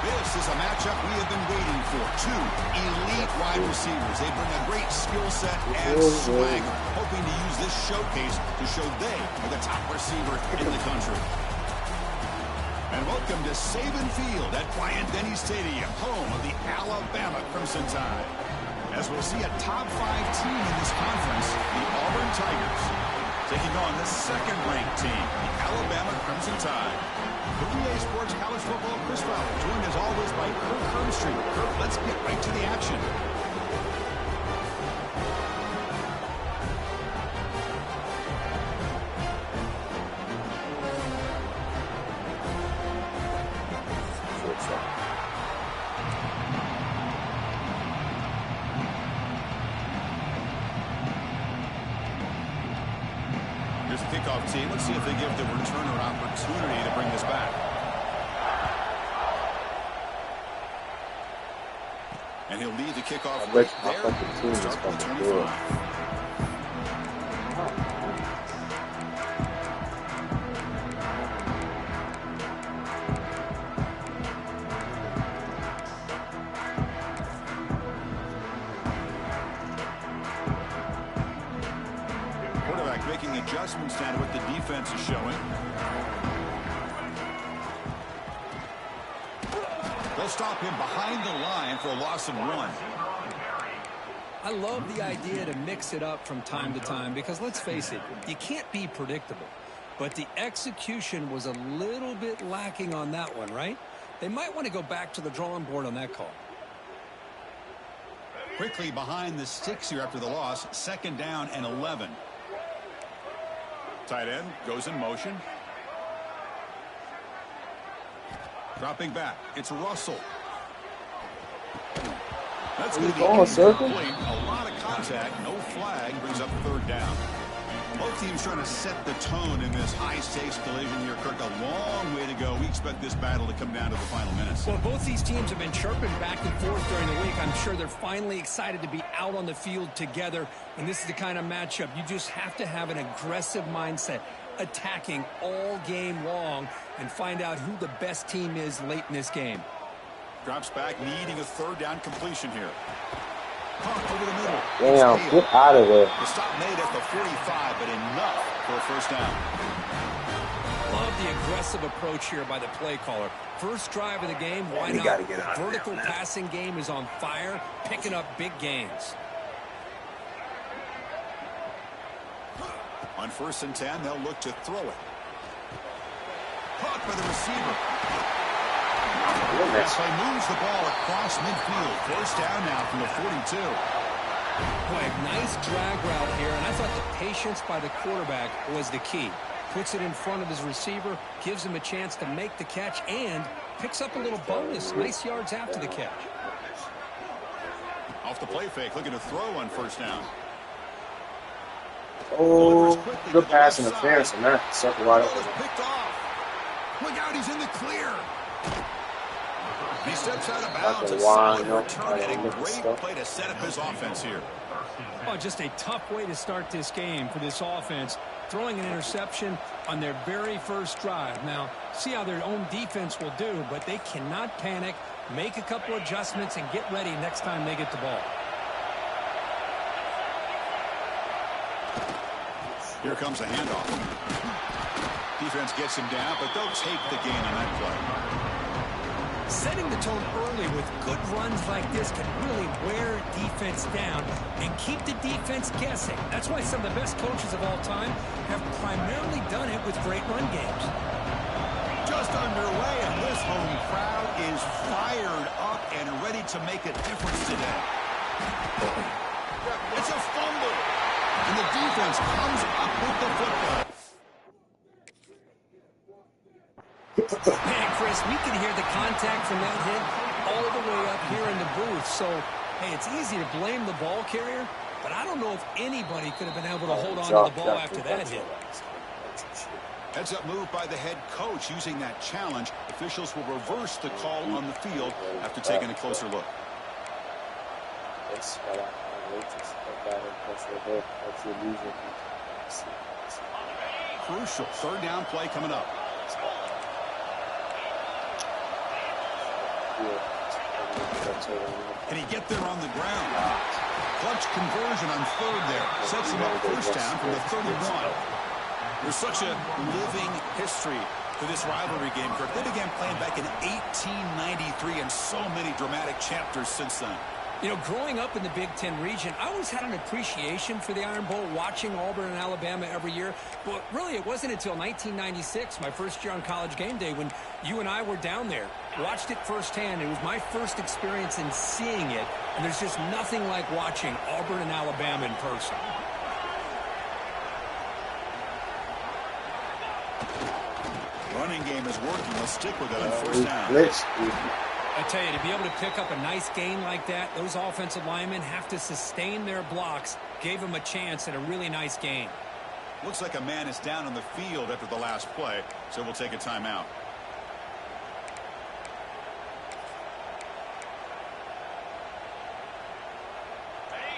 This is a matchup we have been waiting for. Two elite wide receivers. They bring a great skill set and swagger, hoping to use this showcase to show they are the top receiver in the country. And welcome to Saban Field at Bryant-Denny Stadium, home of the Alabama Crimson Tide. As we'll see a top 5 team in this conference, the Auburn Tigers, taking on the second-ranked team, the Alabama Crimson Tide. For EA Sports College Football, Chris Fowler, joined as always by Kirk Herbstreit. Kirk, let's get right to the action. Here's the kickoff team. Let's see if they give the returner an opportunity to bring this back. And he'll lead the kickoff right there. Start with 25. Making adjustments down to what the defense is showing. They'll stop him behind the line for a loss of 1. I love the idea to mix it up from time to time because let's face it, you can't be predictable. But the execution was a little bit lacking on that one, right? They might want to go back to the drawing board on that call. Quickly behind the sticks here after the loss. 2nd down and 11. Tight end goes in motion. Dropping back. It's Russell. That's going to be incomplete. A lot of contact. No flag. Brings up 3rd down. Both teams trying to set the tone in this high-stakes collision here, Kirk. A long way to go. We expect this battle to come down to the final minutes. Well, both these teams have been chirping back and forth during the week. I'm sure they're finally excited to be out on the field together. And this is the kind of matchup you just have to have an aggressive mindset, attacking all game long, and find out who the best team is late in this game. Drops back, needing a 3rd down completion here. Caught over the middle. Damn, get out of there. The stop made at the 45, but enough for a 1st down. Love the aggressive approach here by the play caller. First drive of the game, why not? Vertical passing game is on fire, picking up big gains. On 1st and 10, they'll look to throw it. Caught by the receiver. That play moves the ball across midfield. 1st down now from the 42. Boy, nice drag route here, and I thought the patience by the quarterback was the key. Puts it in front of his receiver, gives him a chance to make the catch, and picks up a little bonus. Nice yards after the catch. Off the play fake, looking to throw on 1st down. Oh, good pass interference on that. Circle right over. Picked off. Look out, he's in the clear. He steps out of bounds. A solid return and a great play to set up his offense here. Oh, just a tough way to start this game for this offense. Throwing an interception on their very first drive. Now, see how their own defense will do, but they cannot panic, make a couple adjustments, and get ready next time they get the ball. Here comes a handoff. Defense gets him down, but they'll take the gain on that play. Setting the tone early with good runs like this can really wear defense down and keep the defense guessing. That's why some of the best coaches of all time have primarily done it with great run games. Just underway, and this home crowd is fired up and ready to make a difference today. It's a fumble, and the defense comes up with the football. Man, Chris, we can hear the contact from that hit all the way up here in the booth. So, hey, it's easy to blame the ball carrier, but I don't know if anybody could have been able to hold on to the ball after that hit. Heads-up move by the head coach using that challenge. Officials will reverse the call on the field after taking a closer look. Crucial 3rd down play coming up. And he get there on the ground. Clutch conversion on third there. Sets him up first down from the 31. There's such a living history to this rivalry game, Kirk. They began playing back in 1893 and so many dramatic chapters since then. You know, growing up in the Big Ten region, I always had an appreciation for the Iron Bowl, watching Auburn and Alabama every year. But really, it wasn't until 1996, my first year on College Game Day, when you and I were down there. Watched it firsthand. It was my first experience in seeing it. And there's just nothing like watching Auburn and Alabama in person. Running game is working. Let's stick with it on first down. I tell you, to be able to pick up a nice gain like that, those offensive linemen have to sustain their blocks. Gave them a chance at a really nice gain. Looks like a man is down on the field after the last play, so we'll take a timeout.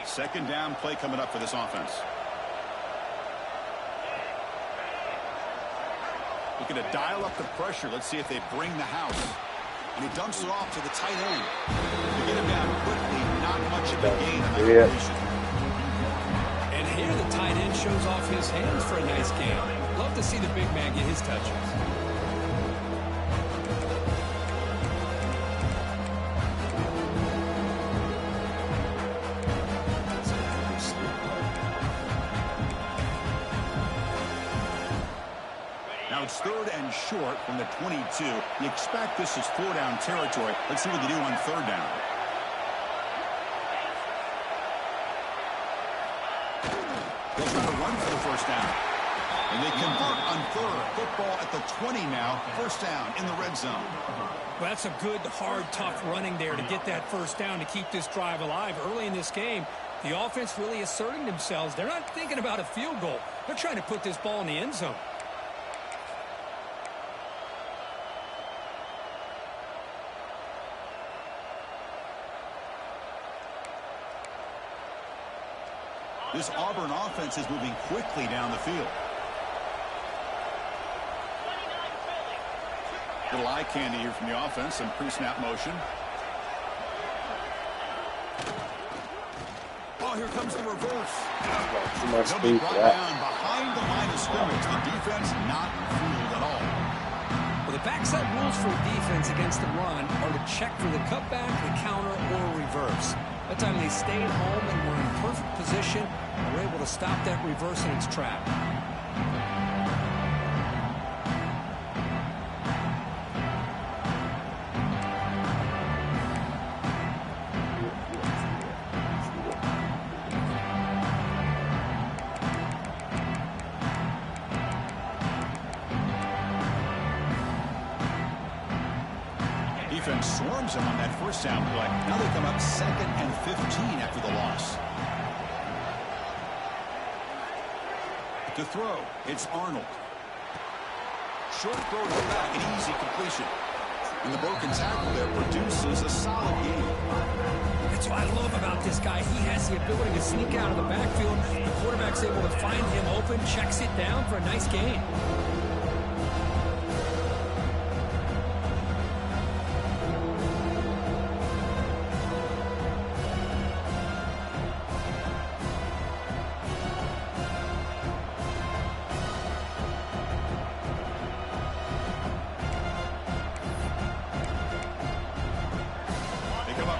Second down play coming up for this offense. Looking to dial up the pressure. Let's see if they bring the house. And he dumps it off to the tight end. To get him down quickly, not much of a gain on that completion. And here the tight end shows off his hands for a nice gain. Love to see the big man get his touches. Now it's third and short from the 22. You expect this is 4-down territory. Let's see what they do on third down. They'll try to run for the first down. And they convert on third. Football at the 20 now. First down in the red zone. Well, that's a good, hard, tough running there to get that first down to keep this drive alive. Early in this game, the offense really asserting themselves. They're not thinking about a field goal. They're trying to put this ball in the end zone. This Auburn offense is moving quickly down the field. Little eye candy here from the offense. Some pre-snap motion. Oh, here comes the reverse. They'll be brought down behind the line of scrimmage. The defense not fooled at all. Well, the backside rules for a defense against the run are to check for the cutback, the counter, or reverse. That time they stayed home and were in perfect position and were able to stop that reverse in its track. Defense swarms him on that first down play. Now they come up 2nd and 15 after the loss. To throw, it's Arnold. Short throw to the back, an easy completion. And the broken tackle there produces a solid game. That's what I love about this guy. He has the ability to sneak out of the backfield. The quarterback's able to find him open, checks it down for a nice gain.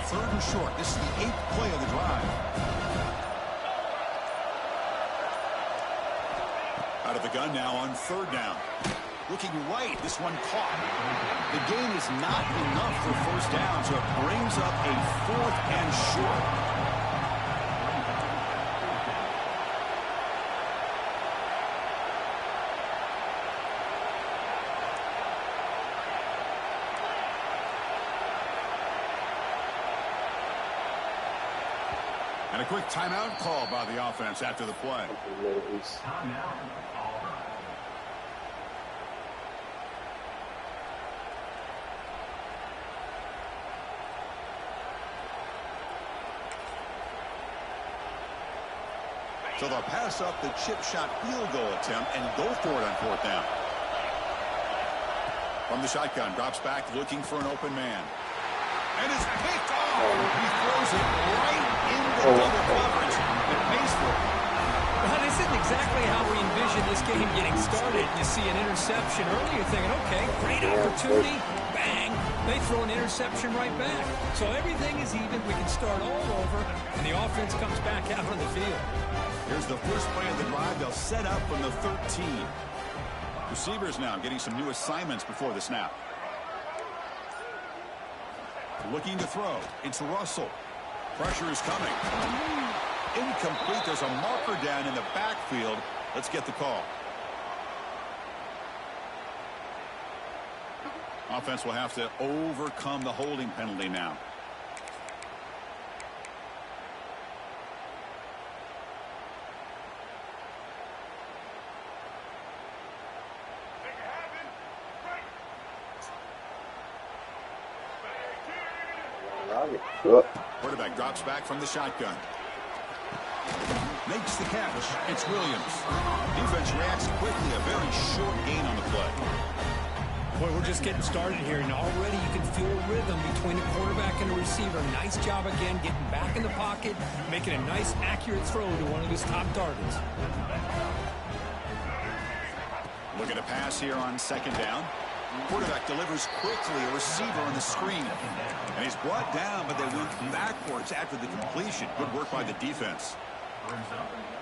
Third and short. This is the 8th play of the drive. Out of the gun now on third down. Looking right. This one caught. The gain is not enough for first down, so it brings up a 4th and short. And a quick timeout call by the offense after the play. So they'll pass up the chip shot field goal attempt and go for it on fourth down. From the shotgun, drops back looking for an open man. And it's picked off. He throws it right into double coverage. It pays for it. Well, this isn't exactly how we envisioned this game getting started. You see an interception early, you're thinking, okay, great opportunity. Bang. They throw an interception right back. So everything is even. We can start all over, and the offense comes back out on the field. Here's the first play of the drive. They'll set up from the 13. Receivers now getting some new assignments before the snap. Looking to throw. It's Russell. Pressure is coming. Incomplete. There's a marker down in the backfield. Let's get the call. Offense will have to overcome the holding penalty now. Quarterback drops back from the shotgun. Makes the catch. It's Williams. Defense reacts quickly. A very short gain on the play. Boy, we're just getting started here, and already you can feel a rhythm between a quarterback and a receiver. Nice job again getting back in the pocket, making a nice, accurate throw to one of his top targets. Look at a pass here on second down. Quarterback delivers quickly, a receiver on the screen. And he's brought down, but they went backwards after the completion. Good work by the defense.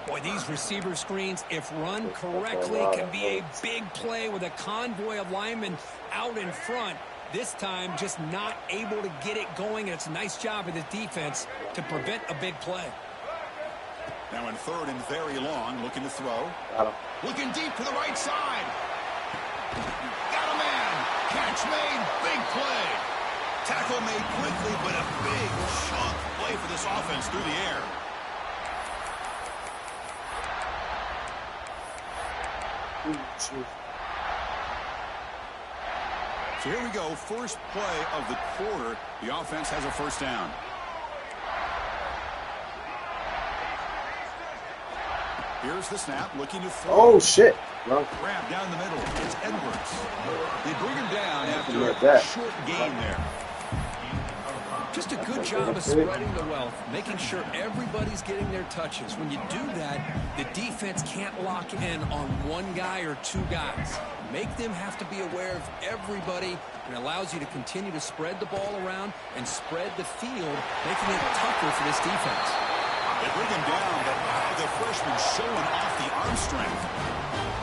Boy, these receiver screens, if run correctly, can be a big play with a convoy of linemen out in front. This time, just not able to get it going. And it's a nice job of the defense to prevent a big play. Now in third and very long, looking to throw. Looking deep to the right side. Got a man. Catch made. Big play. Tackle made quickly, but a big chunk play for this offense through the air. So here we go. First play of the quarter. The offense has a first down. Here's the snap, looking to throw. Oh, shit. No. Grab down the middle. It's Edwards. They bring him down after a short gain there. Just a good job of spreading the wealth, making sure everybody's getting their touches. When you do that, the defense can't lock in on one guy or two guys. Make them have to be aware of everybody, and allows you to continue to spread the ball around and spread the field, making it tougher for this defense. They bring him down, but wow, the freshman showing off the arm strength.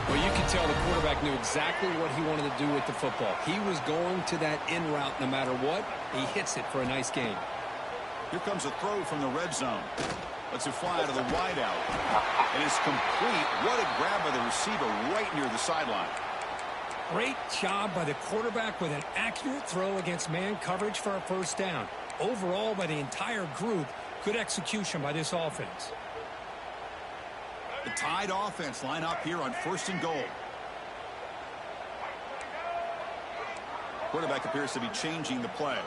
Well, you can tell the quarterback knew exactly what he wanted to do with the football. He was going to that in route no matter what. He hits it for a nice gain. Here comes a throw from the red zone. Lets it fly to the wideout. And it's complete. What a grab by the receiver right near the sideline. Great job by the quarterback with an accurate throw against man coverage for a first down. Overall, by the entire group, good execution by this offense. The tied offense line up here on first and goal. Quarterback appears to be changing the play.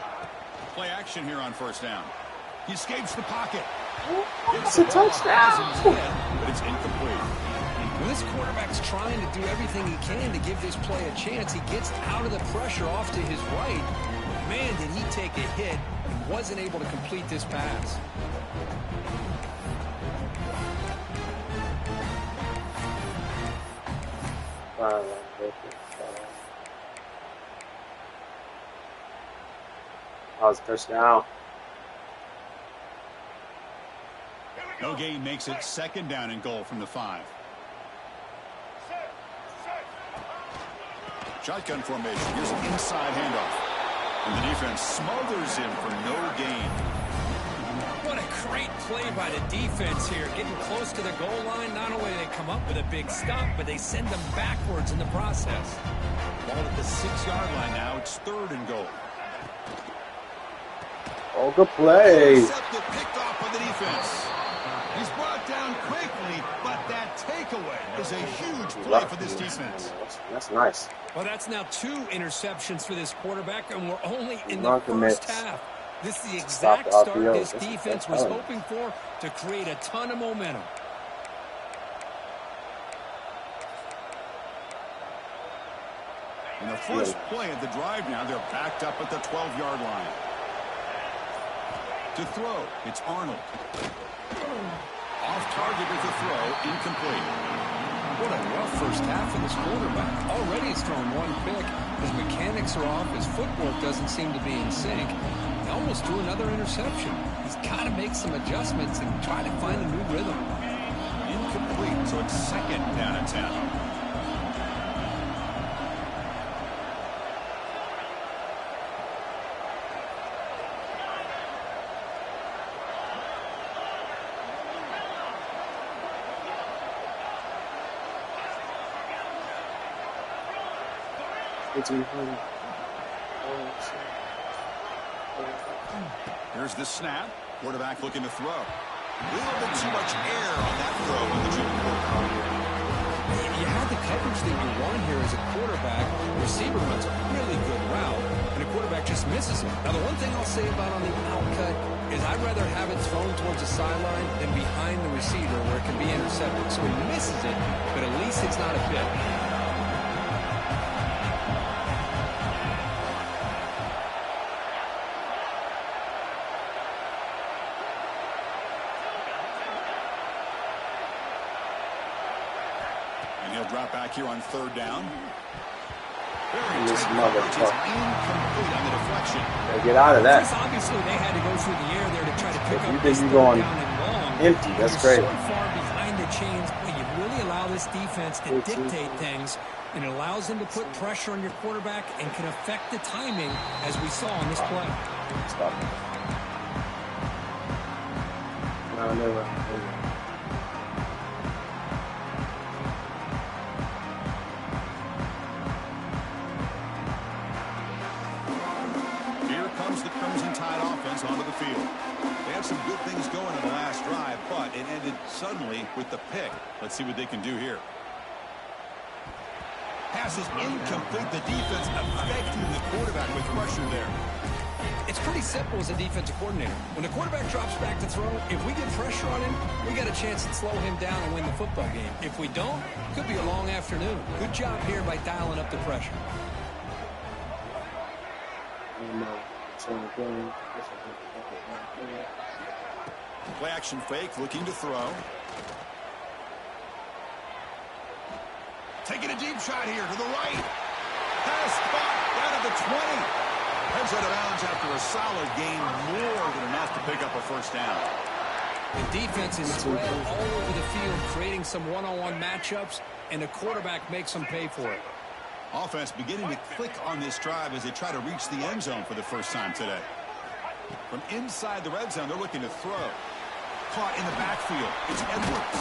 Play action here on first down. He escapes the pocket. It's a touchdown. But it's incomplete. Well, this quarterback's trying to do everything he can to give this play a chance. He gets out of the pressure off to his right. But man, did he take a hit and wasn't able to complete this pass. That was a touchdown. No gain makes it second down and goal from the 5. Shotgun formation. Here's an inside handoff. And the defense smothers him for no gain. What a great play by the defense here. Getting close to the goal line. Not only do they come up with a big stop, but they send them backwards in the process. Ball at the 6-yard line now. It's third and goal. Oh, good play. Intercepted, picked off by the defense. He's brought down quickly, but that takeaway is a huge play for this defense. That's nice. Well, that's now 2 interceptions for this quarterback, and we're only in the first half. This is the exact start this defense was hoping for to create a ton of momentum. In the first play of the drive now, they're backed up at the 12-yard line. To throw, it's Arnold. Off target with the throw, incomplete. What a rough first half for this quarterback. Already he's thrown one pick. His mechanics are off. His footwork doesn't seem to be in sync. He almost threw another interception. He's got to make some adjustments and try to find a new rhythm. Incomplete, so it's second down and 10. Here's the snap. Quarterback looking to throw. A little bit too much air on that throw in the Jimmy Ward. You have the coverage that you want here as a quarterback. Receiver runs a really good route, and a quarterback just misses it. Now, the one thing I'll say about on the outcut is I'd rather have it thrown towards the sideline than behind the receiver where it can be intercepted. So he misses it, but at least it's not a pick. He'll drop back here on third down. This motherfucker. Incomplete on the deflection. Get out of that. Obviously, they had to go through the air there to try to pick up You this think you're going down and long. empty? That's You're great. so far behind the chains, but you really allow this defense to dictate things, and it allows them to put pressure on your quarterback and can affect the timing, as we saw on this play. Stop. No. The Crimson Tide offense onto the field. They had some good things going in the last drive, but it ended suddenly with the pick. Let's see what they can do here. Pass is incomplete. The defense affecting the quarterback with pressure there. It's pretty simple as a defensive coordinator. When the quarterback drops back to throw, if we get pressure on him, we got a chance to slow him down and win the football game. If we don't, it could be a long afternoon. Good job here by dialing up the pressure. Play action fake, looking to throw. Taking a deep shot here to the right. Pass caught down at the 20. Heads out of bounds after a solid gain, more than enough to pick up a first down. The defense is spread all over the field, creating some one-on-one matchups, and the quarterback makes them pay for it. Offense beginning to click on this drive as they try to reach the end zone for the first time today. From inside the red zone, they're looking to throw. Caught in the backfield. It's Edwards.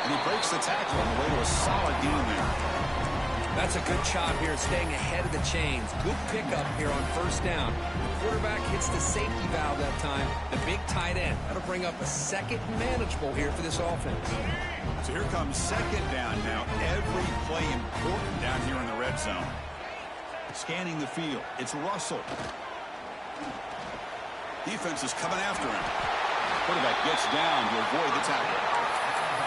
And he breaks the tackle on the way to a solid gain there. That's a good job here, staying ahead of the chains. Good pickup here on first down. The quarterback hits the safety valve that time. The big tight end. That'll bring up a second manageable here for this offense. So here comes second down now. Every play important down here in the red zone. Scanning the field. It's Russell. Defense is coming after him. Quarterback gets down to avoid the tackle.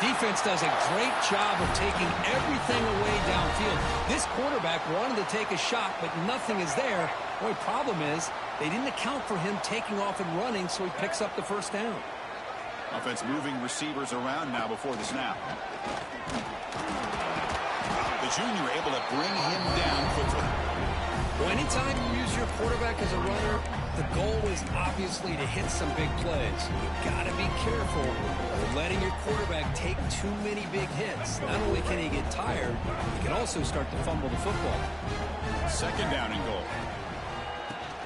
Defense does a great job of taking everything away downfield. This quarterback wanted to take a shot, but nothing is there. The only problem is they didn't account for him taking off and running, so he picks up the first down. Offense moving receivers around now before the snap. The junior able to bring him down quickly. Well, anytime you use your quarterback as a runner, the goal is obviously to hit some big plays. You've got to be careful of letting your quarterback take too many big hits. Not only can he get tired, he can also start to fumble the football. Second down and goal.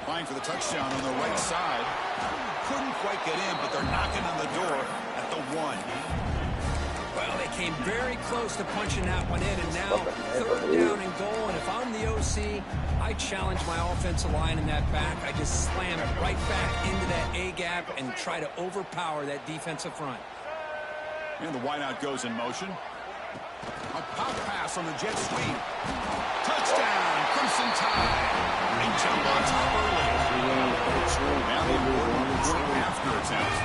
Applying for the touchdown on the right side. Couldn't quite get in, but they're knocking on the door at the 1. Well, they came very close to punching that one in, and now third down and goal. And if I'm the OC, I challenge my offensive line in that back. I just slam it right back into that A-gap and try to overpower that defensive front. And the wideout goes in motion. A pop pass on the jet sweep. Touchdown, Crimson Tide. They jump on top early. Now the important point after attempt.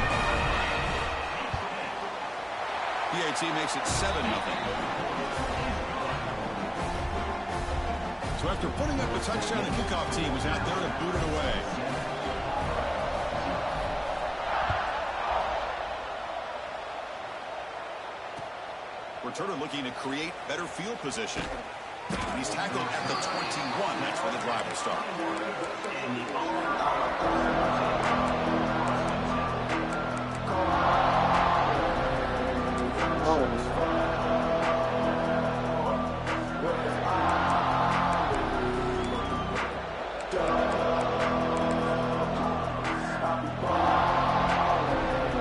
PAT makes it 7-0. So after putting up a touchdown, the kickoff team was out there to boot it away. Returner looking to create better field position. And he's tackled at the 21. That's where the drive will start.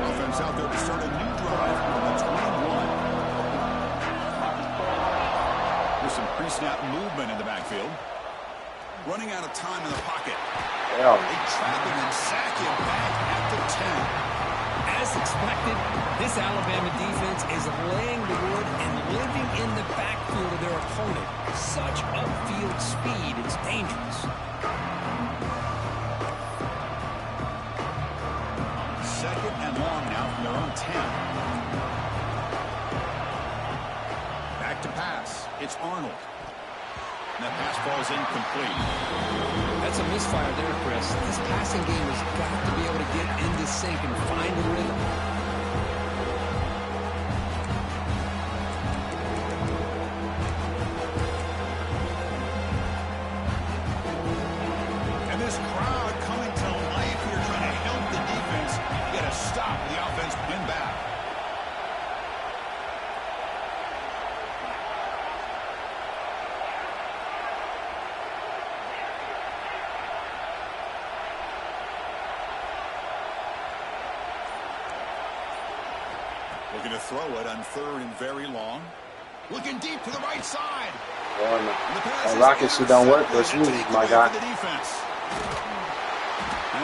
Offense out there to start a new drive on the 21. There's some pre-snap movement in the backfield. Running out of time in the pocket. Yeah. They trap him and sack him back at the 10. As expected, this Alabama defense is laying the wood and living in the backfield of their opponent. Such upfield speed is dangerous. Second and long now from their own 10. Back to pass. It's Arnold. And that pass falls incomplete. That's a misfire there, Chris. This passing game has got to be able to get into sync and find a rhythm. And this crowd coming to life here trying to help the defense get a stop. The offense pinned back. Looking to throw it on third and very long. Looking deep to the right side. And Rockets who don't work, but you, my guy. And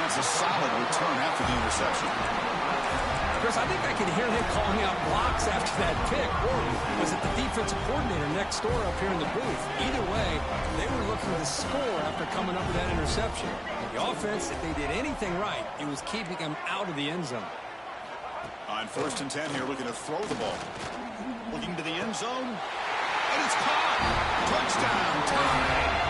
that's a solid return after the interception. Chris, I think I can hear him calling out blocks after that pick. Or was it the defensive coordinator next door up here in the booth? Either way, they were looking to score after coming up with that interception. The offense, if they did anything right, it was keeping them out of the end zone. On 1st and 10 here, looking to throw the ball. Looking to the end zone. And it's caught. Touchdown, tie.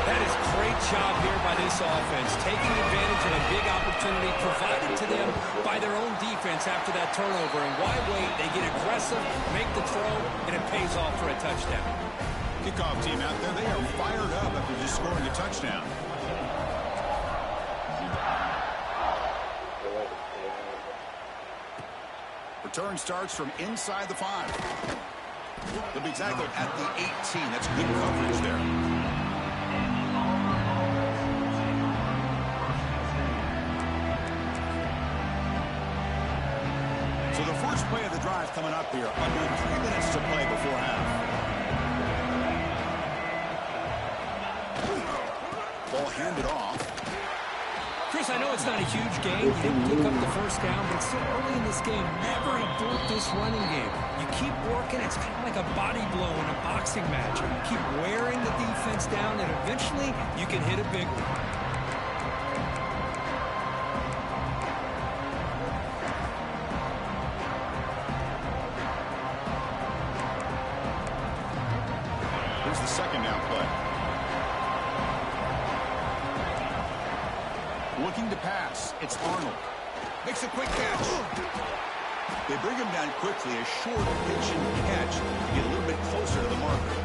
That is great job here by this offense, taking advantage of a big opportunity provided to them by their own defense after that turnover. And why wait? They get aggressive, make the throw, and it pays off for a touchdown. Kickoff team out there, they are fired up after just scoring a touchdown. Return starts from inside the 5. They'll be tackled at the 18. That's good coverage there. So the first play of the drive coming up here. Under 3 minutes to play before half. Ball handed off. Chris, I know it's not a huge game. You didn't pick up the first down, but so early in this game, never abort this running game. You keep working. It's kind of like a body blow in a boxing match. You keep wearing the defense down, and eventually you can hit a big one. Here's the second down play. Looking to pass. It's Arnold. Makes a quick catch. They bring him down quickly. A short pitch and catch to get a little bit closer to the marker.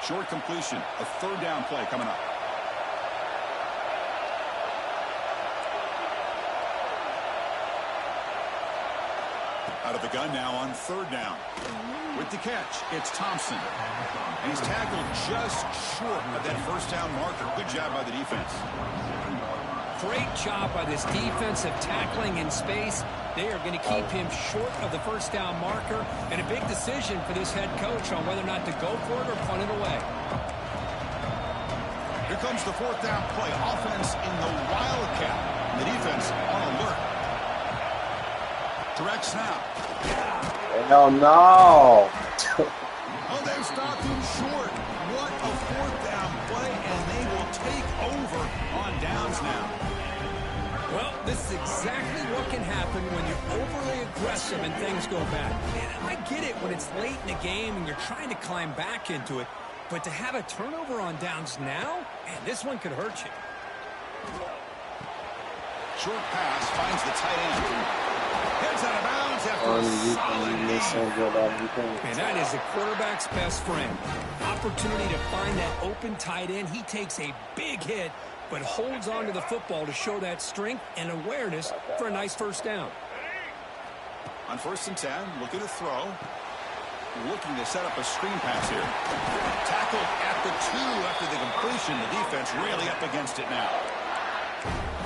Short completion, a third down play coming up. Out of the gun now on third down. With the catch, it's Thompson. And he's tackled just short of that first down marker. Good job by the defense. Great job by this defensive tackling in space. They are going to keep him short of the first down marker, and a big decision for this head coach on whether or not to go for it or punt it away. Here comes the fourth down play. Offense in the Wildcat. The defense on alert. Direct snap. Hell no. Oh, they've stopped him short. What a fourth down play, and they will take over on downs now. is exactly what can happen when you're overly aggressive and things go bad. And I get it when it's late in the game and you're trying to climb back into it. But to have a turnover on downs now, man, this one could hurt you. Short pass finds the tight end. Heads out of bounds after a solid gain. And that is the quarterback's best friend. Opportunity to find that open tight end. He takes a big hit, but holds on to the football to show that strength and awareness for a nice first down. On 1st and 10, looking to throw. Looking to set up a screen pass here. Tackled at the 2 after the completion. The defense really up against it now.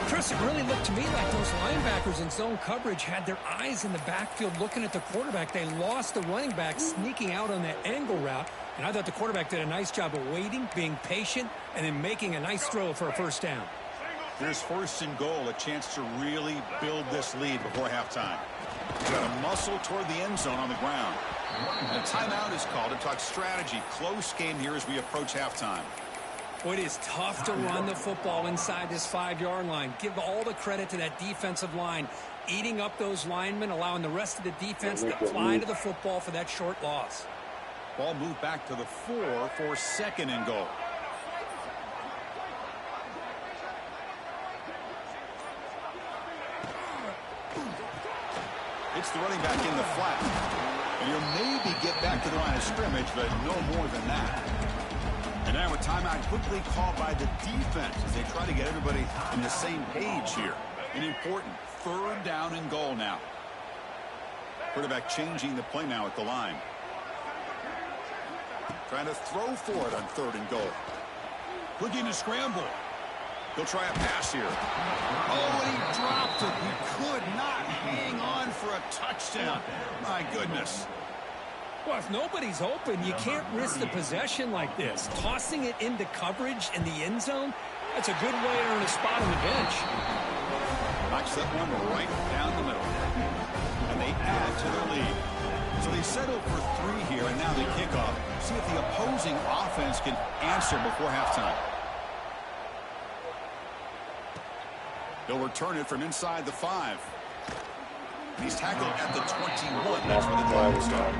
Chris, it really looked to me like those linebackers in zone coverage had their eyes in the backfield looking at the quarterback. They lost the running back sneaking out on that angle route. And I thought the quarterback did a nice job of waiting, being patient, and then making a nice throw for a first down. Here's 1st and goal, a chance to really build this lead before halftime. Got a muscle toward the end zone on the ground. A timeout is called to talk strategy. Close game here as we approach halftime. Boy, it is tough to run the football inside this 5-yard line. Give all the credit to that defensive line, eating up those linemen, allowing the rest of the defense to fly to the football for that short loss. Ball moved back to the 4 for 2nd and goal. It's the running back in the flat. And he'll maybe get back to the line of scrimmage, but no more than that. And now a timeout quickly called by the defense as they try to get everybody on the same page here. An important 3rd down and goal now. Quarterback changing the play now at the line. Trying to throw for it on 3rd and goal. Looking to scramble. He'll try a pass here. Oh, and he dropped it. He could not hang on for a touchdown. My goodness. Well, if nobody's open, you can't risk the possession like this. Tossing it into coverage in the end zone, that's a good way to earn a spot on the bench. Knocks that one right down the middle. And they add to their lead. So they settle for 3 here, and now they kick off. See if the opposing offense can answer before halftime. They'll return it from inside the 5. He's tackled at the 21. That's where the drive will start.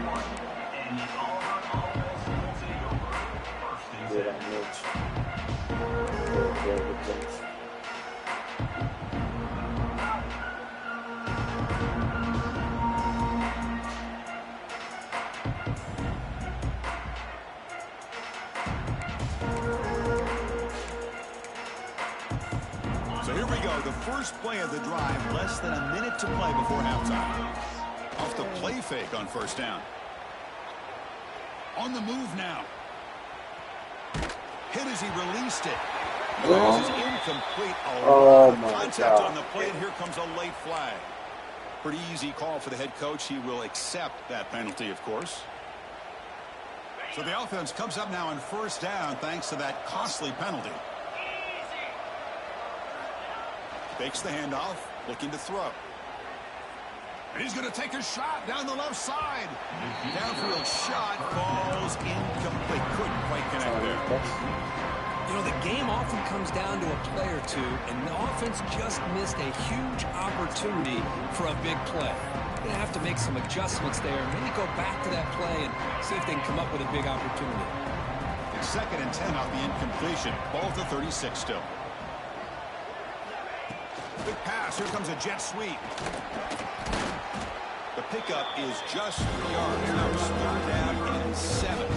So here we go, the first play of the drive, less than a minute to play before halftime. Off the play fake on 1st down. On the move now. Hit as he released it. This is incomplete. Contact on the play, and here comes a late flag. Pretty easy call for the head coach. He will accept that penalty, of course. So the offense comes up now on 1st down thanks to that costly penalty. Fakes the handoff, looking to throw. And he's going to take a shot down the left side. Downfield shot falls incomplete. Couldn't quite connect there. You know, the game often comes down to a play or two, and the offense just missed a huge opportunity for a big play. They're going to have to make some adjustments there, maybe go back to that play and see if they can come up with a big opportunity. It's 2nd and 10 off the incompletion. Ball to 36 still. Big pass. Here comes a jet sweep. The pickup is just 3 yards. Now it's 3rd down and 7.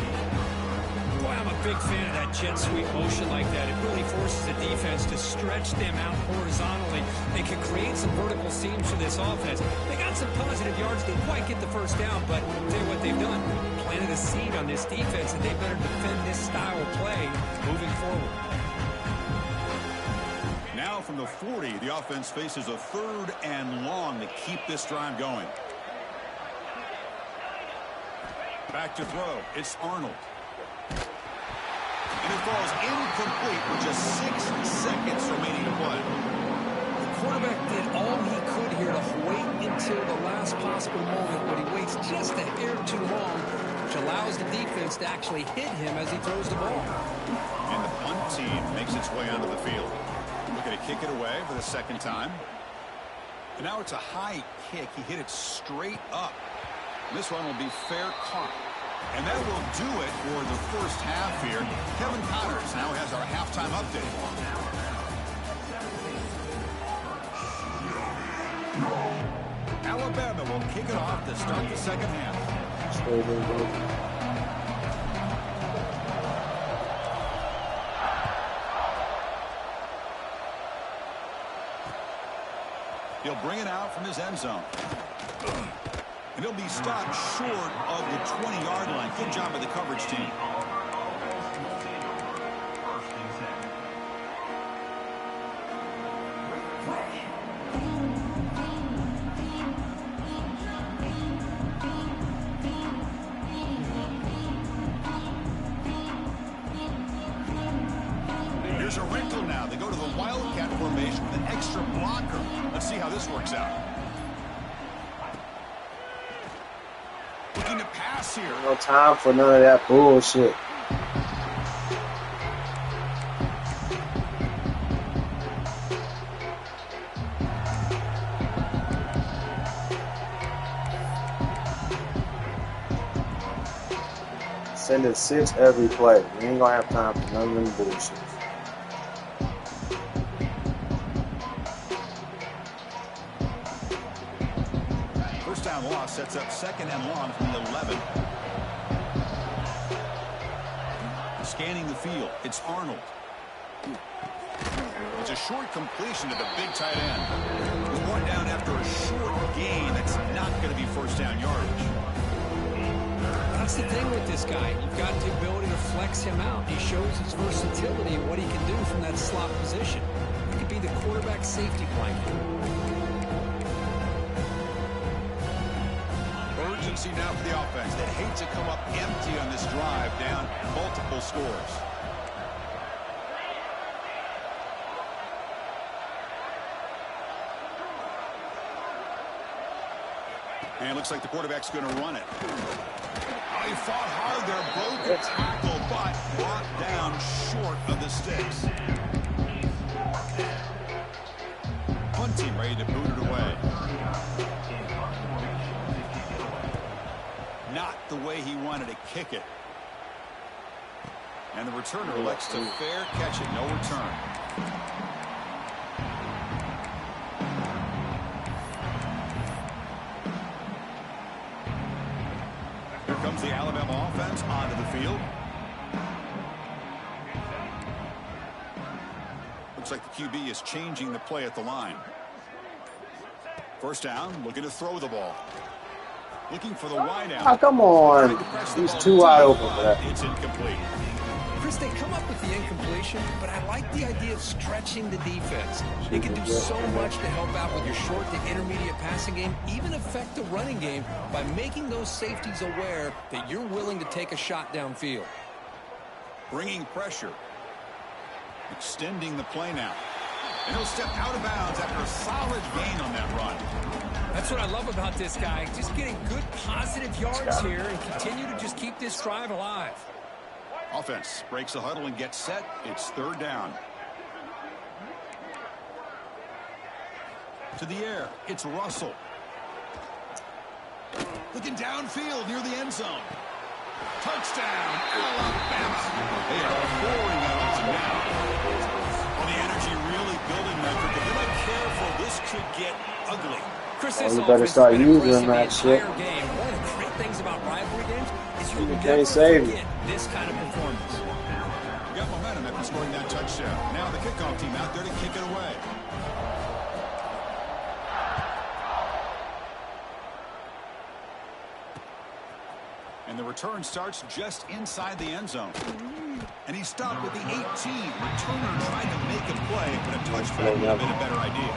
Boy, I'm a big fan of that jet sweep motion like that. It really forces the defense to stretch them out horizontally. They can create some vertical seams for this offense. They got some positive yards. Didn't quite get the first down, but I'll tell you what they've done. Planted a seed on this defense, and they better defend this style of play moving forward. Now from the 40, the offense faces a 3rd and long to keep this drive going. Back to throw. It's Arnold. And it falls incomplete with just 6 seconds remaining to play. The quarterback did all he could here to wait until the last possible moment, but he waits just a hair too long, which allows the defense to actually hit him as he throws the ball. And the punt team makes its way onto the field. Looking to kick it away for the 2nd time. And now it's a high kick. He hit it straight up. This one will be fair caught. And that will do it for the first half here. Kevin Connors now has our halftime update. Alabama will kick it off to start the second half. He'll bring it out from his end zone. And he'll be stopped short of the 20-yard line. Good job by the coverage team. Here's a wrinkle now. They go to the Wildcat formation with an extra blocker. Let's see how this works out. Looking to pass here. No time for none of that bullshit. Send it 6 every play. We ain't gonna have time for none of them bullshit. First down loss sets up second and long from the 11. Scanning the field, it's Arnold. It's a short completion to the big tight end. He's going down after a short gain. That's not going to be first down yardage. That's the thing with this guy. You've got the ability to flex him out. He shows his versatility and what he can do from that slot position. He could be the quarterback safety blanket. Urgency now for the offense. They'd hate to come up empty on this drive, down multiple scores. And it looks like the quarterback's going to run it. Oh, he fought hard there, broke the tackle, but brought down short of the sticks. Punt team ready to boot it away. Not the way he wanted to kick it. And the returner elects to fair catch it. No return. Here comes the Alabama offense onto the field. Looks like the QB is changing the play at the line. First down, looking to throw the ball. Looking for the wide out. Oh, come on. He's too wide open for that. It's incomplete. Chris, they come up with the incompletion, but I like the idea of stretching the defense. They can do so much to help out with your short to intermediate passing game, even affect the running game by making those safeties aware that you're willing to take a shot downfield. Bringing pressure. Extending the play now. And he'll step out of bounds after a solid gain on that run. That's what I love about this guy. Just getting good positive yards here and continue to just keep this drive alive. Offense breaks the huddle and gets set. It's third down. To the air. It's Russell. Looking downfield near the end zone. Touchdown, Alabama. They are pouring out up to now. Well, the energy really building there. If they're not careful, this could get ugly. Chris, You better start using that shit. Game. One of the great things about rivalry games is you can't save it. This kind of performance. You got momentum after scoring that touchdown. Now the kickoff team out there to kick it away. And the return starts just inside the end zone. And he's stopped with the 18. Returner trying to make a play, but a touchback would have been a better idea.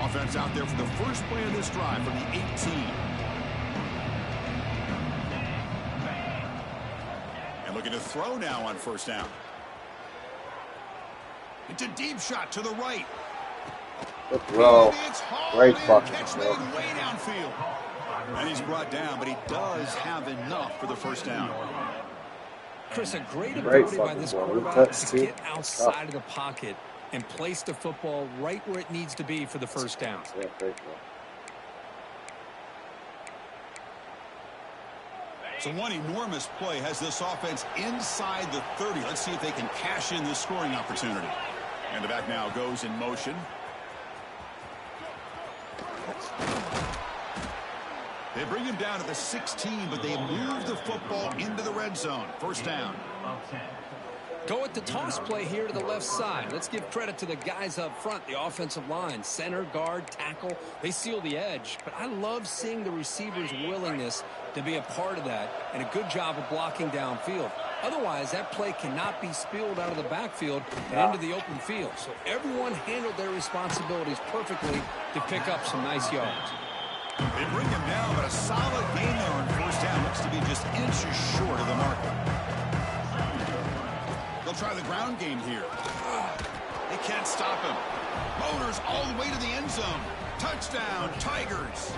Offense out there for the first play of this drive from the 18. And looking to throw now on first down. It's a deep shot to the right. Good throw. Great fucking throw. Way downfield. And he's brought down, but he does have enough for the first down. Chris, a great ability by this quarterback to get outside of the pocket and place the football right where it needs to be for the first down. Yeah, great ball. So one enormous play has this offense inside the 30. Let's see if they can cash in this scoring opportunity. And the back now goes in motion. They bring him down to the 16, but they move the football into the red zone. First down. Go with the toss play here to the left side. Let's give credit to the guys up front, the offensive line, center, guard, tackle. They seal the edge. But I love seeing the receiver's willingness to be a part of that and a good job of blocking downfield. Otherwise, that play cannot be spilled out of the backfield and into the open field. So everyone handled their responsibilities perfectly to pick up some nice yards. They bring him down, but a solid gain there on first down. Looks to be just inches short of the marker. They'll try the ground game here. They can't stop him. Motors all the way to the end zone. Touchdown, Tigers.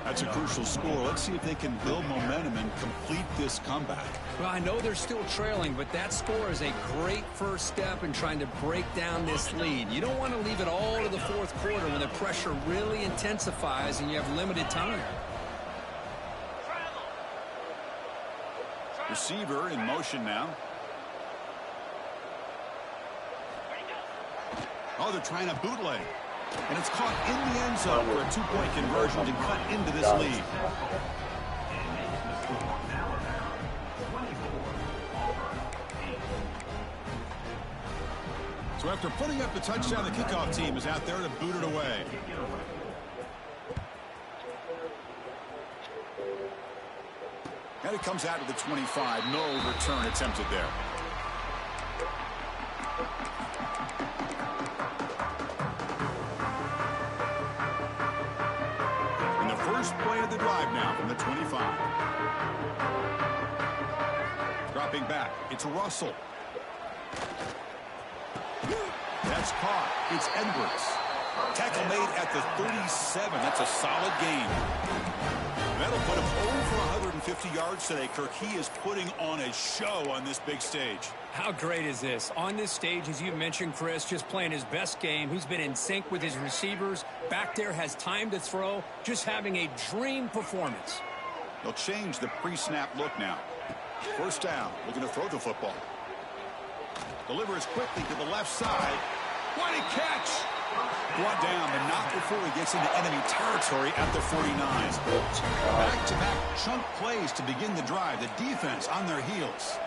That's a crucial score. Let's see if they can build momentum and complete this comeback. Well, I know they're still trailing, but that score is a great first step in trying to break down this lead. You don't want to leave it all to the fourth quarter when the pressure really intensifies and you have limited time. Receiver in motion now. Oh, they're trying to bootleg. And it's caught in the end zone for a two-point conversion to cut into this lead. So after putting up the touchdown, the kickoff team is out there to boot it away. And it comes out to the 25. No return attempted there. First play of the drive now from the 25. Dropping back. It's Russell. That's caught. It's Edwards. Tackle made at the 37. That's a solid gain. That'll put him over 150 yards today, Kirk. He is putting on a show on this big stage. How great is this? On this stage, as you mentioned, Chris, just playing his best game. He's been in sync with his receivers. Back there, has time to throw. Just having a dream performance. They'll change the pre-snap look now. First down, looking to throw the football. Delivers quickly to the left side. What a catch! Brought down, but not before he gets into enemy territory at the 49. Back-to-back chunk plays to begin the drive. The defense on their heels.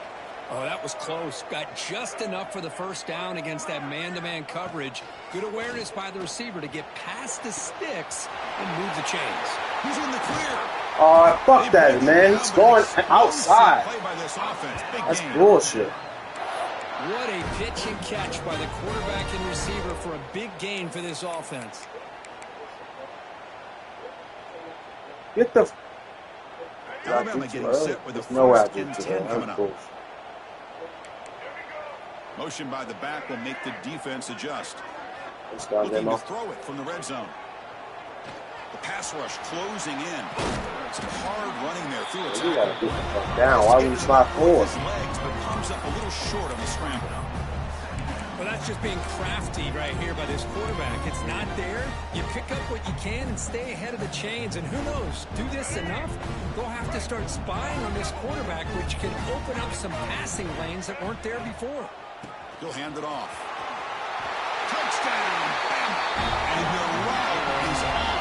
Oh, that was close. Got just enough for the first down against that man-to-man coverage. Good awareness by the receiver to get past the sticks and move the chains. He's in the clear. Oh, fuck that, man. It's going outside. That's bullshit. What a pitch and catch by the quarterback and receiver for a big gain for this offense. Get the... Alabama getting set with the first and 10 coming up. Motion by the back will make the defense adjust. Looking to throw it from the red zone. The pass rush closing in. Some hard running there through a tackle. You gotta get the fuck down. Why would you slide forward? His legs, but comes up a little short on the scramble. Well, that's just being crafty right here by this quarterback. It's not there. You pick up what you can and stay ahead of the chains. And who knows, do this enough, they'll have to start spying on this quarterback, which can open up some passing lanes that weren't there before. He'll hand it off. Touchdown! And the route is on.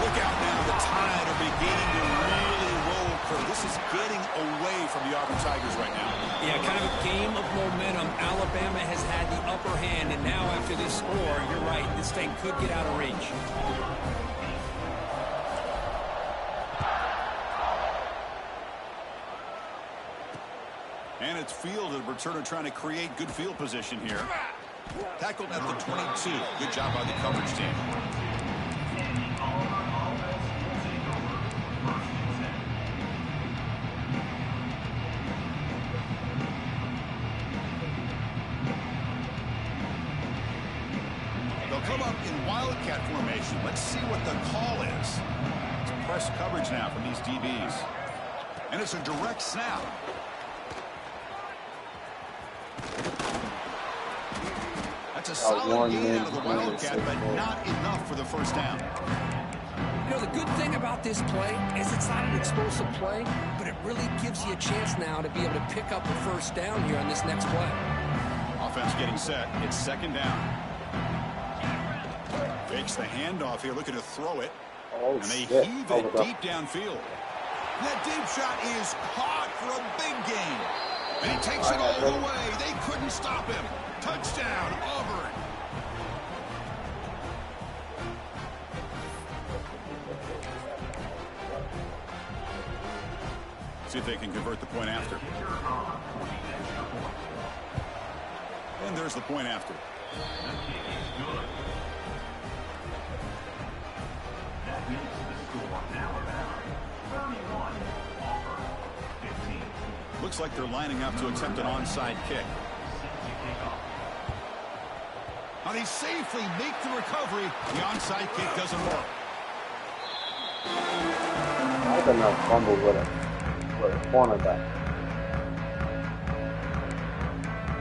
Look out now. The Tide are beginning to really roll. This is getting away from the Auburn Tigers right now. Yeah, kind of a game of momentum. Alabama has had the upper hand, and now after this score, you're right, this thing could get out of reach. And it's fielded. Returner trying to create good field position here. Tackled at the 22. Good job by the coverage team. They'll come up in wildcat formation. Let's see what the call is. It's press coverage now from these DBs. And it's a direct snap. That's a solid gain out of the Wildcat, but not enough for the first down. You know, the good thing about this play is it's not an explosive play, but it really gives you a chance now to be able to pick up the first down here on this next play. Offense getting set. It's second down. Fakes the handoff here, looking to throw it. Oh, and they shit. heave it deep downfield. That deep shot is caught for a big gain. And he takes it all the way. They couldn't stop him. Touchdown, Auburn. See if they can convert the point after. And there's the point after. Looks like they're lining up to attempt an onside kick. And he safely makes the recovery. The onside kick doesn't work. I don't know, fumble with a cornerback.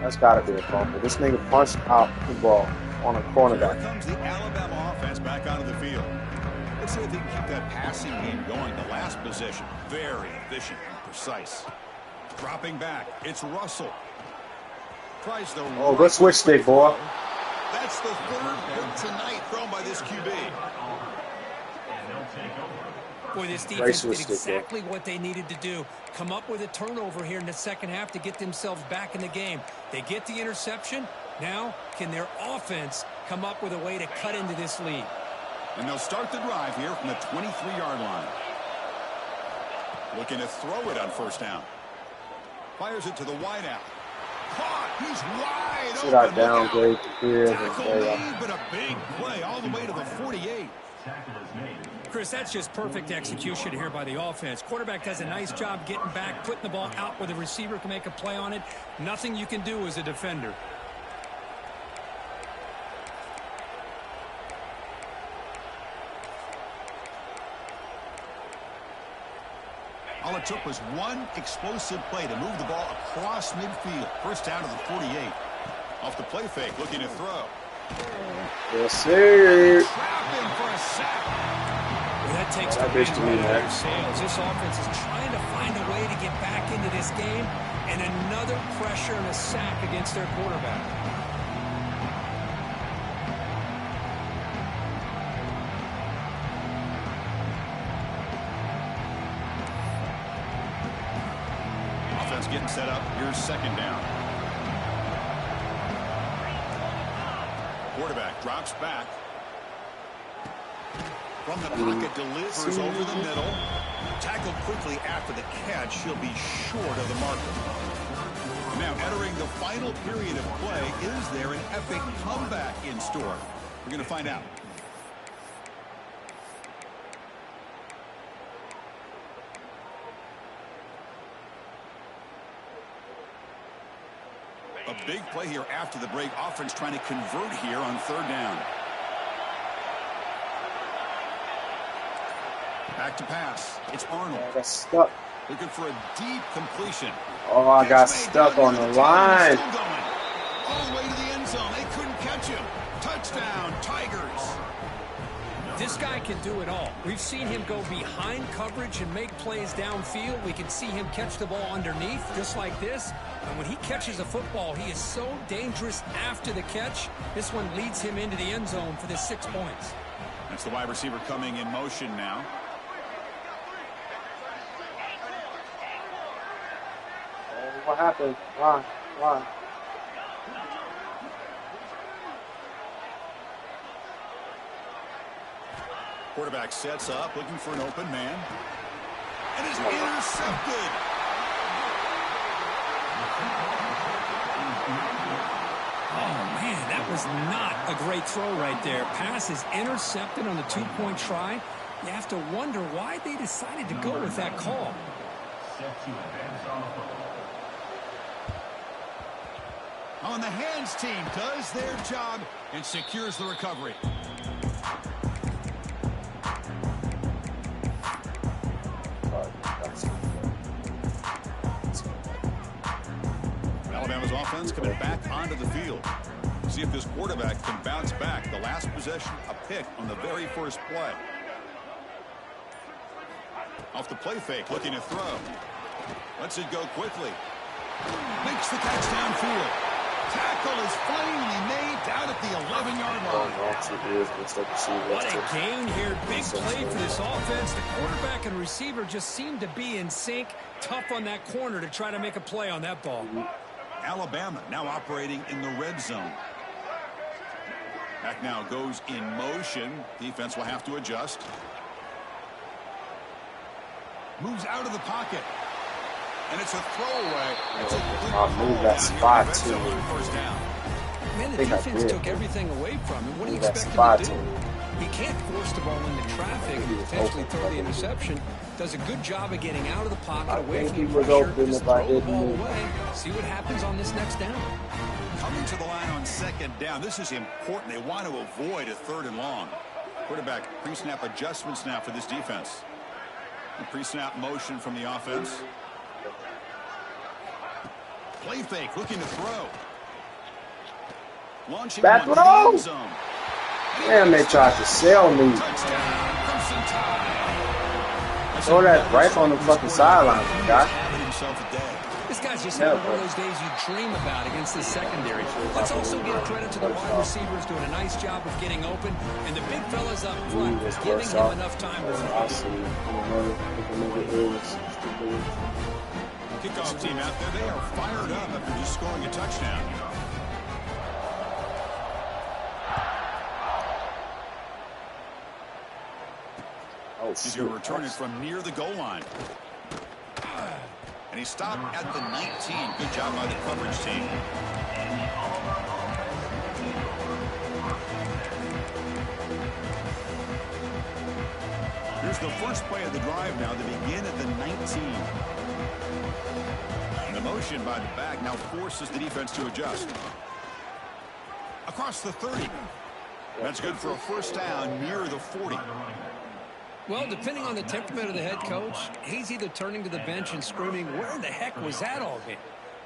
That's got to be a fumble. This nigga punched out the ball on a cornerback. Here comes the Alabama offense back onto the field. Let's see if they can keep that passing game going. The last possession, very efficient and precise. Dropping back, it's Russell. Tries the good switch stick, boy. That's the third pick tonight thrown by this QB. Boy, this defense did exactly what they needed to do. Come up with a turnover here in the second half to get themselves back in the game. They get the interception. Now, can their offense come up with a way to cut into this lead? And they'll start the drive here from the 23-yard line. Looking to throw it on first down. Fires it to the wideout. Caught. He's wide open. Should I downgrade the here? Tackle made, but a big play all the way to the 48. Chris, that's just perfect execution here by the offense. Quarterback does a nice job getting back, putting the ball out where the receiver can make a play on it. Nothing you can do as a defender. All it took was one explosive play to move the ball across midfield. First down to the 48. Off the play fake, looking to throw. Yes, sir. Trapping for a sack. Well, that takes the wind right out of their sails. This offense is trying to find a way to get back into this game, and another pressure and a sack against their quarterback. Offense getting set up. Here's second down. Quarterback drops back. From the pocket, delivers over the middle. Tackled quickly after the catch. He'll be short of the marker. Now entering the final period of play. Is there an epic comeback in store? We're going to find out. A big play here after the break. Offense trying to convert here on third down. Back to pass. It's Arnold. I got stuck. Looking for a deep completion. Oh, I got stuck on the line. Still going. All the way to the end zone. They couldn't catch him. Touchdown, Tigers. This guy can do it all. We've seen him go behind coverage and make plays downfield. We can see him catch the ball underneath, just like this. And when he catches a football, he is so dangerous after the catch. This one leads him into the end zone for the 6 points. That's the wide receiver coming in motion now. What happened? Why? Quarterback sets up, looking for an open man. And is intercepted. Oh, man, that was not a great throw right there. Pass is intercepted on the two-point try. You have to wonder why they decided to go with that call. On the hands team does their job and secures the recovery. offense coming back onto the field. See if this quarterback can bounce back. The last possession, a pick on the very first play. Off the play fake, looking to throw. Lets it go quickly. Makes the catch downfield. Tackle is finally made down at the 11-yard line. What a gain here. Big play for this offense. The quarterback and receiver just seem to be in sync. Tough on that corner to try to make a play on that ball. Alabama now operating in the red zone. Back now goes in motion. Defense will have to adjust. Moves out of the pocket. And it's a throwaway. It's a good I'll move that spot too. Man, the defense took everything away from him. What do you expect him to do? He can't force the ball into traffic and potentially throw the interception. Does a good job of getting out of the pocket, away from the pressure. Just throw the ball away. See what happens on this next down. Coming to the line on second down. This is important. They want to avoid a 3rd and long. Quarterback pre-snap adjustments now for this defense. The pre-snap motion from the offense. Play fake, looking to throw. Launching back row. Damn, they tried to sell me. Throw that right on the fucking sideline, guy. This guy's just having one of those days you dream about against this secondary. Let's also give credit to the wide receivers doing a nice job of getting open, and the big fellas up front giving him enough time to throw. Kickoff team out there, they are fired up after just scoring a touchdown. He's going to return it from near the goal line. And he stopped at the 19. Good job by the coverage team. Here's the first play of the drive now. They begin at the 19. The motion by the back now forces the defense to adjust. Across the 30. That's good for a first down near the 40. Well, depending on the temperament of the head coach, he's either turning to the bench and screaming, where the heck was that all game?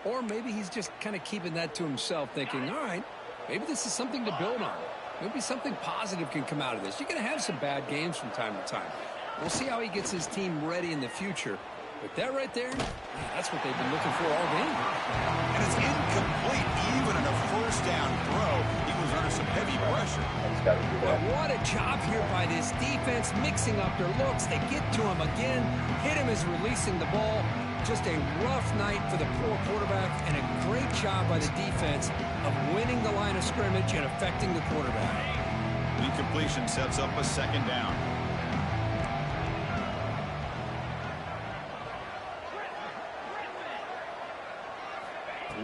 Or maybe he's just kind of keeping that to himself, thinking, all right, maybe this is something to build on. Maybe something positive can come out of this. You're going to have some bad games from time to time. We'll see how he gets his team ready in the future. But that right there, yeah, that's what they've been looking for all game. And it's incomplete, even in a first down throw. He was under some heavy pressure. But what a job here by this defense, mixing up their looks. They get to him again, hit him as releasing the ball. Just a rough night for the poor quarterback, and a great job by the defense of winning the line of scrimmage and affecting the quarterback. Incompletion sets up a second down.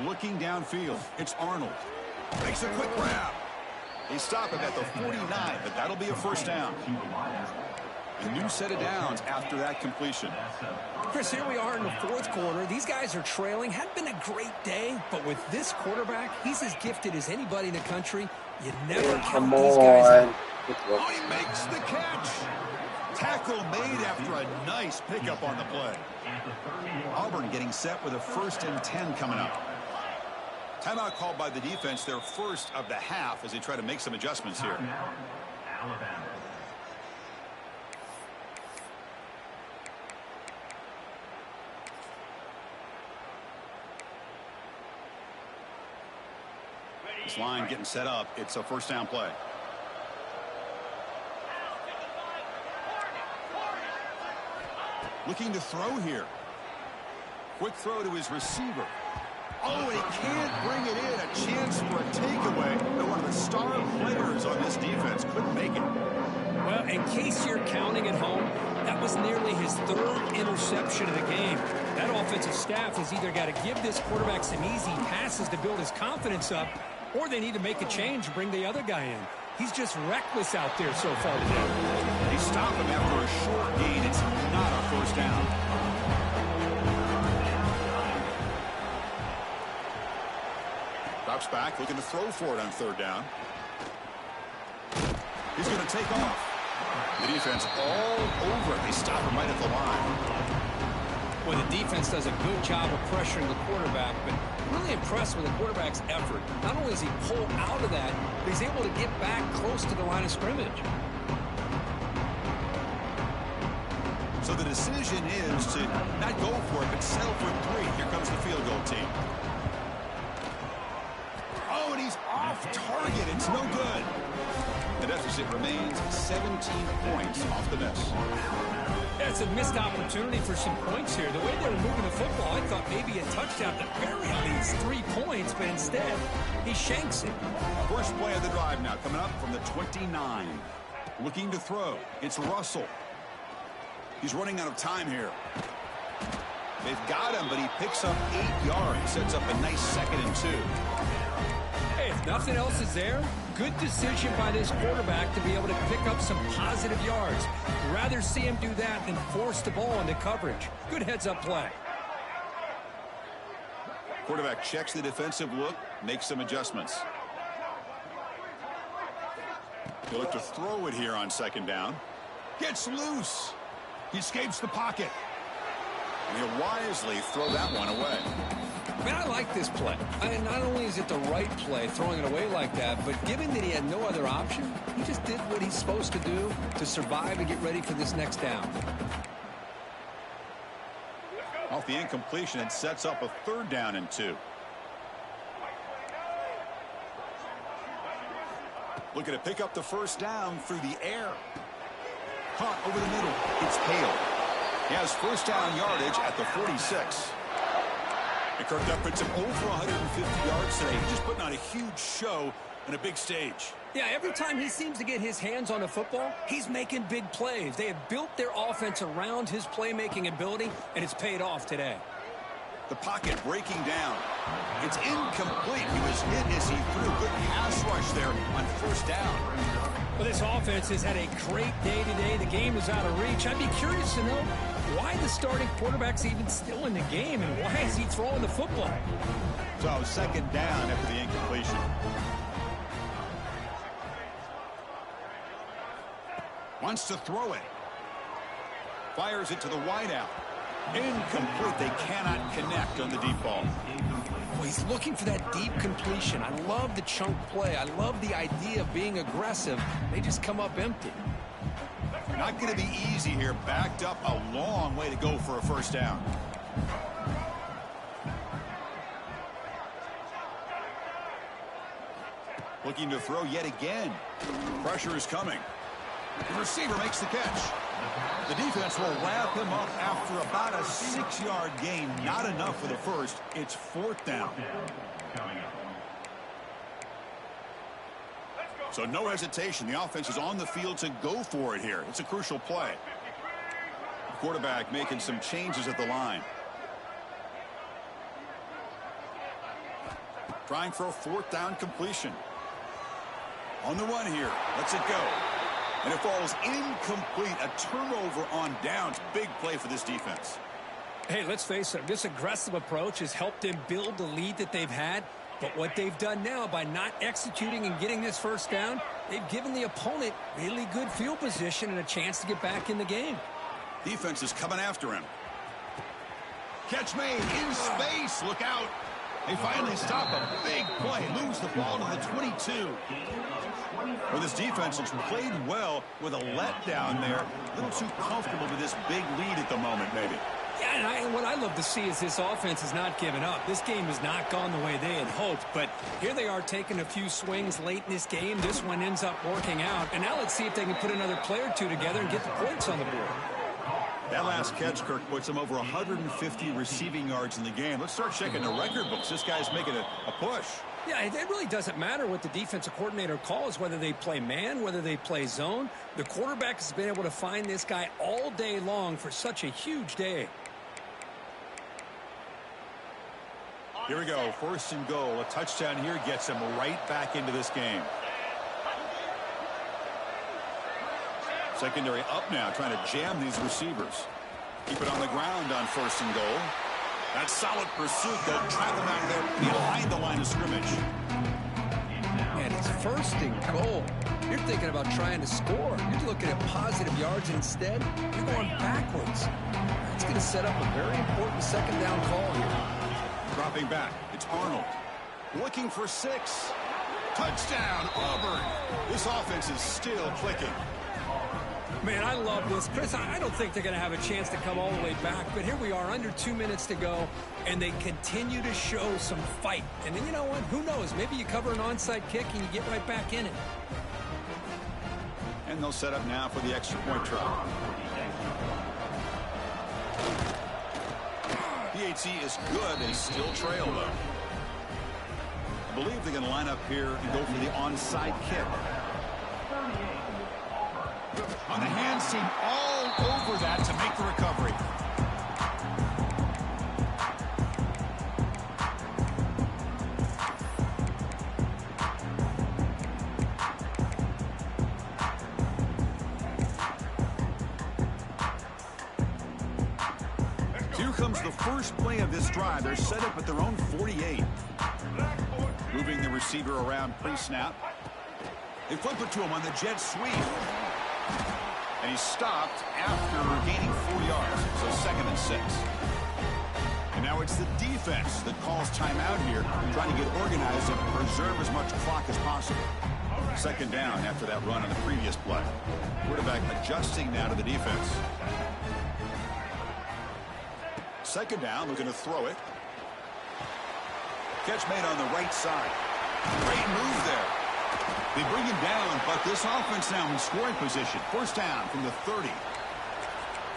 Looking downfield, it's Arnold. Makes a quick grab. They stop him at the 49, but that'll be a first down. A new set of downs after that completion. Chris, here we are in the 4th quarter. These guys are trailing. Hadn't been a great day, but with this quarterback, he's as gifted as anybody in the country. You never count these guys out. Oh, he makes the catch. Tackle made after a nice pickup on the play. Auburn getting set with a 1st and 10 coming up. Timeout called by the defense, their first of the half, as they try to make some adjustments here. This line getting set up. It's a first down play. Looking to throw here. Quick throw to his receiver. Oh, and he can't bring it in. A chance for a takeaway. But one of the star players on this defense couldn't make it. Well, in case you're counting at home, that was nearly his 3rd interception of the game. That offensive staff has either got to give this quarterback some easy passes to build his confidence up, or they need to make a change and bring the other guy in. He's just reckless out there so far today. They stop him after a short gain. It's not a first down. Drops back, looking to throw for it on 3rd down. He's going to take off. The defense all over it. They stop him right at the line. Well, the defense does a good job of pressuring the quarterback, but really impressed with the quarterback's effort. Not only does he pull out of that, but he's able to get back close to the line of scrimmage. So the decision is to not go for it, but settle for 3. Here comes the field goal team. Oh, and he's off target. It's no good. The deficit remains 17 points off the miss. That's a missed opportunity for some points here. The way they were moving the football, I thought maybe a touchdown to bury these 3 points, but instead, he shanks it. First play of the drive now coming up from the 29. Looking to throw. It's Russell. He's running out of time here. They've got him, but he picks up 8 yards. Sets up a nice 2nd and 2. Hey, if nothing else is there, good decision by this quarterback to be able to pick up some positive yards. Rather see him do that than force the ball into coverage. Good heads-up play. Quarterback checks the defensive look, makes some adjustments. He'll look to throw it here on 2nd down. Gets loose. He escapes the pocket. And he'll wisely throw that one away. Man, I like this play. Not only is it the right play, throwing it away like that, but given that he had no other option, he just did what he's supposed to do to survive and get ready for this next down. Off the incompletion, it sets up a 3rd down and 2. Looking to pick up the 1st down through the air. Caught over the middle. It's Hale. He has 1st down yardage at the 46. And Kirk puts him over 150 yards today. He's just putting on a huge show on a big stage. Yeah, every time he seems to get his hands on the football, he's making big plays. They have built their offense around his playmaking ability, and it's paid off today. The pocket breaking down. It's incomplete. He was hit as he threw. Good pass rush there on 1st down. Well, this offense has had a great day today. The game is out of reach. I'd be curious to know why the starting quarterback's even still in the game, and why is he throwing the football? So 2nd down after the incompletion. Wants to throw it. Fires it to the wideout. Incomplete. They cannot connect on the deep ball. Well, he's looking for that deep completion. I love the chunk play. I love the idea of being aggressive. They just come up empty. Not going to be easy here. Backed up a long way to go for a 1st down. Looking to throw yet again. Pressure is coming. The receiver makes the catch. The defense will wrap him up after about a 6-yard gain. Not enough for the 1st. It's 4th down. So no hesitation. The offense is on the field to go for it here. It's a crucial play. The quarterback making some changes at the line. Trying for a 4th down completion. On the run here. Lets it go. And it falls incomplete. A turnover on downs. Big play for this defense. Hey, let's face it. This aggressive approach has helped them build the lead that they've had. But what they've done now by not executing and getting this 1st down, they've given the opponent really good field position and a chance to get back in the game. Defense is coming after him. Catch made in space. Look out. They finally stop a big play. Lose the ball to the 22. Well, this defense has played well with a letdown there. A little too comfortable with this big lead at the moment, maybe. Yeah, and what I love to see is this offense has not given up. This game has not gone the way they had hoped, but here they are taking a few swings late in this game. This one ends up working out, and now let's see if they can put another play or two together and get the points on the board. That last catch, Kirk, puts him over 150 receiving yards in the game. Let's start checking the record books. This guy's making a push. Yeah, it really doesn't matter what the defensive coordinator calls, whether they play man, whether they play zone. The quarterback has been able to find this guy all day long for such a huge day. Here we go. 1st and goal. A touchdown here gets him right back into this game. Secondary up now, trying to jam these receivers. Keep it on the ground on 1st and goal. That solid pursuit. They'll trap him out there behind the line of scrimmage. And it's 1st and goal. You're thinking about trying to score. You're looking at positive yards. Instead, you're going backwards. That's going to set up a very important second down call here. Dropping back, it's Arnold. Looking for 6. Touchdown, Auburn. This offense is still clicking. Man, I love this. Chris, I don't think they're going to have a chance to come all the way back, but here we are, under 2 minutes to go, and they continue to show some fight. And then you know what? Who knows? Maybe you cover an onside kick and you get right back in it. And they'll set up now for the extra point try. PAT is good. They still trail, though. I believe they're going to line up here and go for the onside kick. On the hands team, all over that to make the recovery. Here comes the first play of this drive. They're set up at their own 48. Moving the receiver around pre-snap. They flip it to him on the jet sweep. And he's stopped after gaining 4 yards. So 2nd and 6. And now it's the defense that calls timeout here, trying to get organized and preserve as much clock as possible. 2nd down after that run on the previous play. Quarterback adjusting now to the defense. 2nd down, looking to throw it. Catch made on the right side. Great move there. They bring him down, but this offense now in scoring position. 1st down from the 30.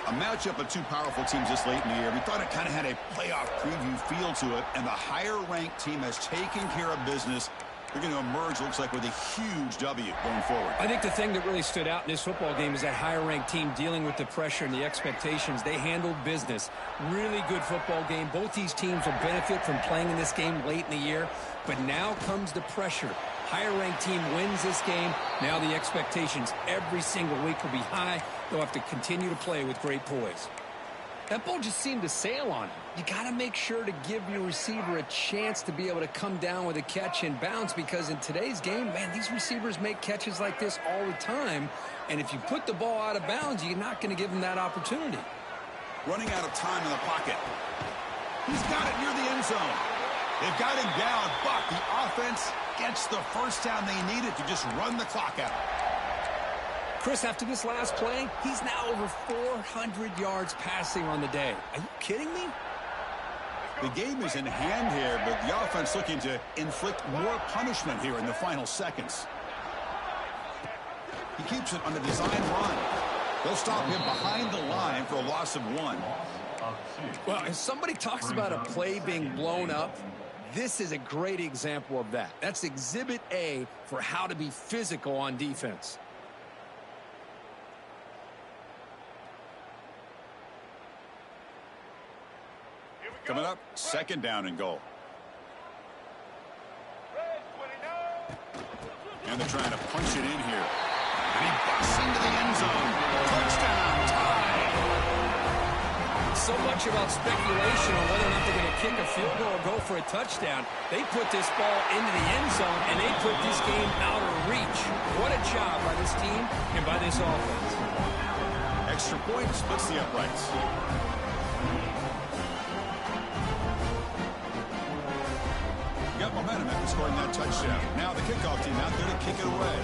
A matchup of two powerful teams this late in the year. We thought it kind of had a playoff preview feel to it, and the higher-ranked team has taken care of business. They're going to emerge, looks like, with a huge W going forward. I think the thing that really stood out in this football game is that higher-ranked team dealing with the pressure and the expectations. They handled business. Really good football game. Both these teams will benefit from playing in this game late in the year, but now comes the pressure. Higher-ranked team wins this game. Now the expectations every single week will be high. They'll have to continue to play with great poise. That ball just seemed to sail on him. You got to make sure to give your receiver a chance to be able to come down with a catch and bounce, because in today's game, man, these receivers make catches like this all the time. And if you put the ball out of bounds, you're not going to give them that opportunity. Running out of time in the pocket. He's got it near the end zone. They've got him down, but the offense gets the 1st down they needed to just run the clock out. Chris, after this last play, he's now over 400 yards passing on the day. Are you kidding me? The game is in hand here, but the offense looking to inflict more punishment here in the final seconds. He keeps it on the design run. They'll stop him behind the line for a loss of 1. Well, if somebody talks about a play being blown up, this is a great example of that. That's Exhibit A for how to be physical on defense. Coming up, 2nd down and goal. And they're trying to punch it in here. And he busts into the end zone. Touchdown, tie. So much about speculation on whether or not they're going to kick a field goal or go for a touchdown. They put this ball into the end zone, and they put this game out of reach. What a job by this team and by this offense. Extra point splits the uprights. Got momentum after scoring that touchdown. Now the kickoff team out there to kick it away.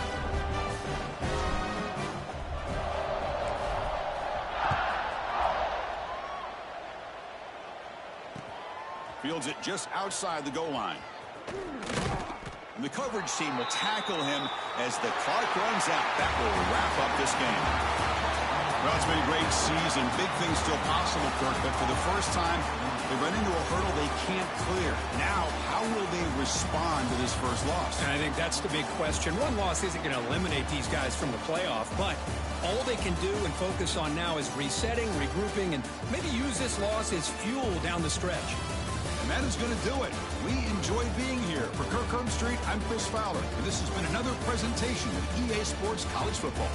Fields it just outside the goal line. And the coverage team will tackle him as the clock runs out. That will wrap up this game. Well, it's been a great season. Big things still possible, Kirk, but for the first time, they run into a hurdle they can't clear. Now, how will they respond to this first loss? And I think that's the big question. One loss isn't going to eliminate these guys from the playoff, but all they can do and focus on now is resetting, regrouping, and maybe use this loss as fuel down the stretch. And that is going to do it. We enjoyed being here. For Kirk Herbstreit, I'm Chris Fowler, and this has been another presentation of EA Sports College Football.